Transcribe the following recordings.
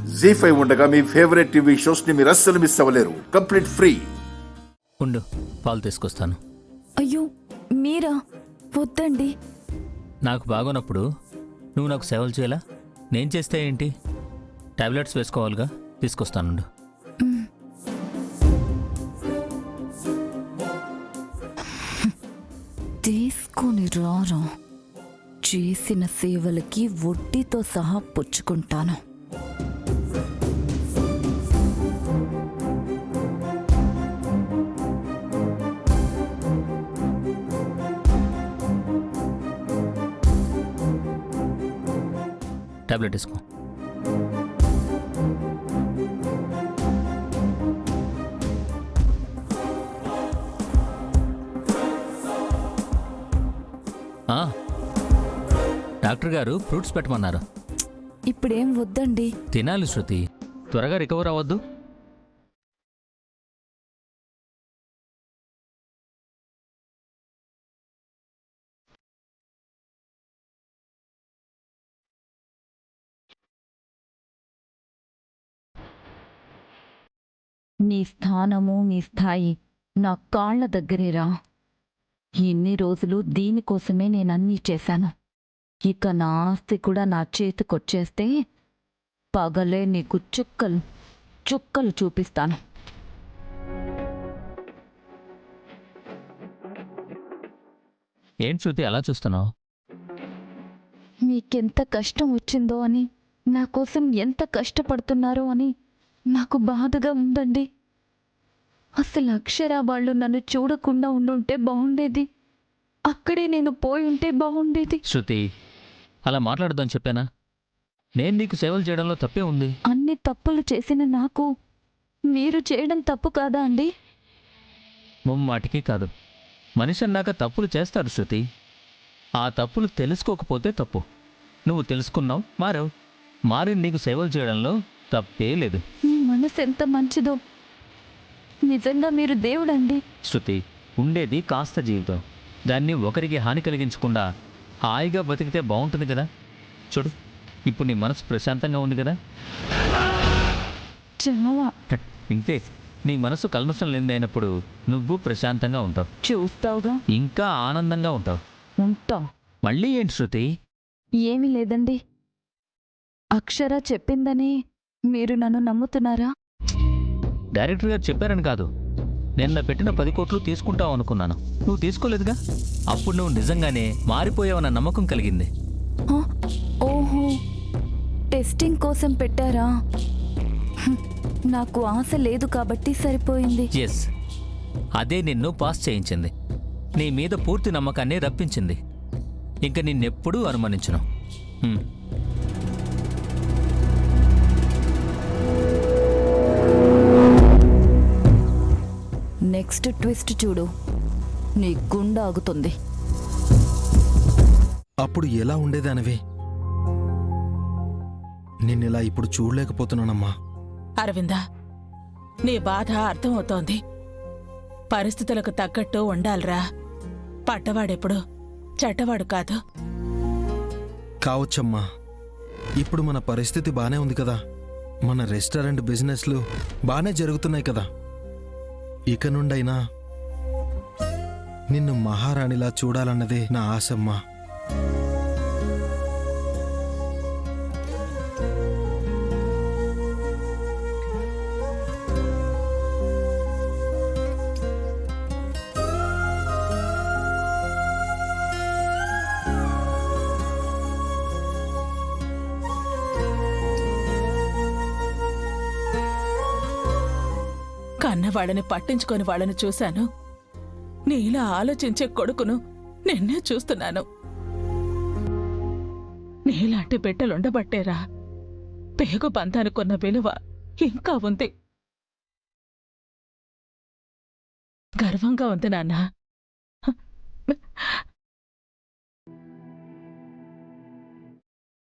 జీ5 ఉండగా మీ favourite TV shows ని మీరు అస్సలు మిస్ అవ్వలేరు. Complete free. ఉండు, పాలు తీసుకొస్తాను. అయ్యో మీరా? వద్దండి. నాకు బాగోనప్పుడు నువ్వు నాకు సేవలు చేయాలా? నేను చేస్తే ఏంటి? టాబ్లెట్స్ వేసుకోవాలిగా, తీసుకొస్తానుండు. తీసుకొని రారా, చేసిన సేవలకి వడ్డీతో సహా పుచ్చుకుంటాను. టాబ్లెట్ వేసుకో. డాక్టర్ గారు ఫ్రూట్స్ పెట్టమన్నారు. ఇప్పుడేం వద్దండి. తినాలి శృతి, త్వరగా రికవర్ అవ్వద్దు. నీ స్థానము, నీ స్థాయి నా కాళ్ల దగ్గరేరా. ఇన్ని రోజులు దీనికోసమే నేనన్నీ చేశాను. ఇక నా ఆస్తి కూడా నా చేతికొచ్చేస్తే పగలే నీకు చుక్కలు చుక్కలు చూపిస్తాను. ఏంటి శృతి అలా చూస్తున్నావు? మీకెంత కష్టం వచ్చిందో అని, నా కోసం ఎంత కష్టపడుతున్నారో అని నాకు బాధగా ఉందండి. అసలు అక్షర వాళ్ళు నన్ను చూడకుండా ఉండుంటే బాగుండేది. అక్కడే నేను పోయి ఉంటే బాగుండేది. శృతి, అలా మాట్లాడదాని చెప్పానా? నేను నీకు సేవలు చేయడంలో తప్పే ఉంది. అన్ని తప్పులు చేసిన నాకు మీరు చేయడం తప్పు కాదా అండి? ముమ్మాటికి కాదు. మనిషి అన్నాక తప్పులు చేస్తారు శృతి. ఆ తప్పులు తెలుసుకోకపోతే తప్పు. నువ్వు తెలుసుకున్నావు, మారావు. మారి నీకు సేవలు చేయడంలో తప్పే లేదు. మీ మనసు ఎంత మంచిదో. నిజంగా మీరు దేవుడండి. శృతి, ఉండేది కాస్త జీవితం. దాన్ని ఒకరికి హాని కలిగించకుండా హాయిగా బతికితే బాగుంటుంది కదా. చూడు, ఇప్పుడు నీ మనసు ప్రశాంతంగా ఉంది కదా. చావా ఇంతే, నీ మనసు కల్మషం లేదైనప్పుడు నువ్వు ప్రశాంతంగా ఉంటావు. చూస్తావుగా, ఇంకా ఆనందంగా ఉంటావు. ఉంటా. మళ్ళీ ఏంటి శృతి? ఏమీ లేదండి. అక్షర చెప్పిందని మీరు నన్ను నమ్ముతున్నారా? డైరెక్టర్ గారు చెప్పారని కాదు. నిన్న పెట్టిన 10 కోట్లు తీసుకుంటావు అనుకున్నాను. నువ్వు తీసుకోలేదుగా. అప్పుడు నువ్వు నిజంగానే మారిపోయావన్న నమ్మకం కలిగింది. హ? ఓహో, టెస్టింగ్ కోసం పెట్టారా? నాకు ఆశ లేదు కాబట్టి సరిపోయింది. ఎస్, అదే నిన్ను పాస్ చేయించింది. నీ మీద పూర్తి నమ్మకాన్ని రప్పించింది. ఇంక నిన్నెప్పుడూ అనుమానించను. నెక్స్ట్ ట్విస్ట్ చూడు, నీ గుండె ఆగుతుంది. అప్పుడు ఎలా ఉండేదానివి? నిన్నెలా ఇప్పుడు చూడలేకపోతున్నానమ్మా. అరవిందా, నీ బాధ అర్థమవుతోంది. పరిస్థితులకు తగ్గట్టు ఉండాలిరా. పడ్డవాడెప్పుడు చెడ్డవాడు కాదు. కావచ్చమ్మా. ఇప్పుడు మన పరిస్థితి బానే ఉంది కదా. మన రెస్టారెంట్ బిజినెస్లు బానే జరుగుతున్నాయి కదా. ఇక నుండైనా నిన్ను మహారాణిలా చూడాలన్నదే నా ఆశమ్మా. కన్న వాళ్ళని పట్టించుకొని వాళ్ళని చూశాను. నీలా ఆలోచించే కొడుకును నిన్నే చూస్తున్నాను. నీలాంటి బిడ్డలుండబట్టేరా పేగు బంధానికున్న విలువ ఇంకా ఉంది. గర్వంగా ఉంది నాన్న.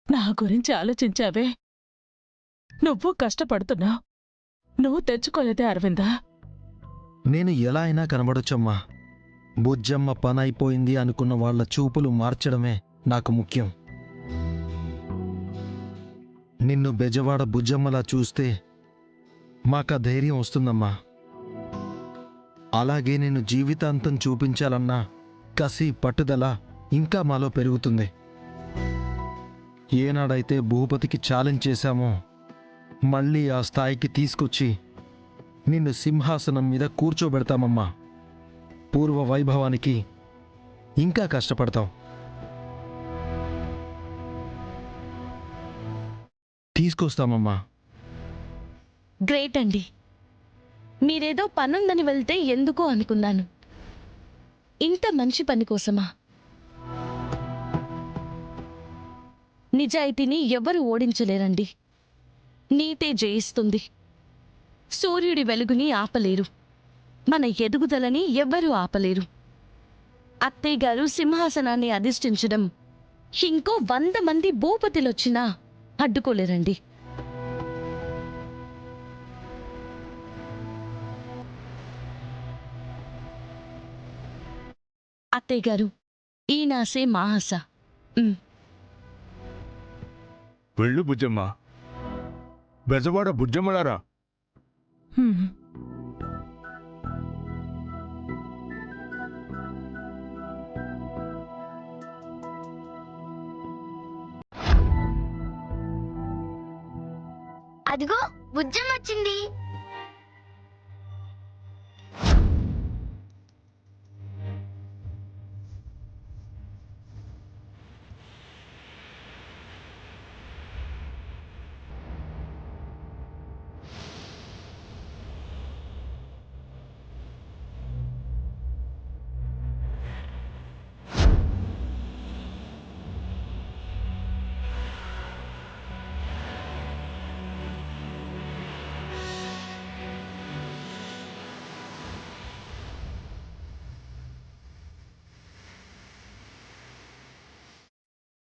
నా గురించి ఆలోచించావే. నువ్వు కష్టపడుతున్నావు. నువ్వు తెచ్చుకోలేదే అరవిందా. నేను ఎలా అయినా కనబడొచ్చమ్మా. బుజ్జమ్మ పనైపోయింది అనుకున్న వాళ్ల చూపులు మార్చడమే నాకు ముఖ్యం. నిన్ను బెజవాడ బుజ్జమ్మలా చూస్తే మాకా ధైర్యం వస్తుందమ్మా. అలాగే నేను జీవితాంతం చూపించాలన్నా కసి పట్టుదల ఇంకా మాలో పెరుగుతుంది. ఏనాడైతే భూపతికి ఛాలెంజ్ చేశామో మళ్ళీ ఆ స్థాయికి తీసుకొచ్చి నిన్ను సింహాసనం మీద కూర్చోబెడతామమ్మా. పూర్వ వైభవానికి ఇంకా కష్టపడతాం. తీసుకొస్తామమ్మా. గ్రేట్ అండి. మీరేదో పనుందని వెళ్తే ఎందుకో అనుకున్నాను. ఇంత మంచి పని కోసమా? నిజాయితీని ఎవరు ఓడించలేరండి. నీతే జయిస్తుంది. సూర్యుడి వెలుగుని ఆపలేరు, మన ఎదుగుదలని ఎవ్వరూ ఆపలేరు. అత్తయ్య గారు సింహాసనాన్ని అధిష్ఠించడం ఇంకో 100 మంది భూపతులొచ్చినా అడ్డుకోలేరండి. అత్తయ్య గారు, ఈ నాసే మా ఆశ. వెళ్ళు బుజ్జమ్మ. బెజవాడ బుజ్జమ్మలారా, అదిగో బుజ్జం వచ్చింది.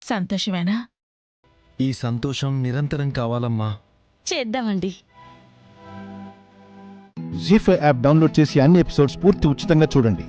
సంతోషమేనా? ఈ సంతోషం నిరంతరం కావాలమ్మా. చేద్దామండి. జీ5 యాప్ డౌన్లోడ్ చేసి అన్ని ఎపిసోడ్స్ పూర్తి ఉచితంగా చూడండి.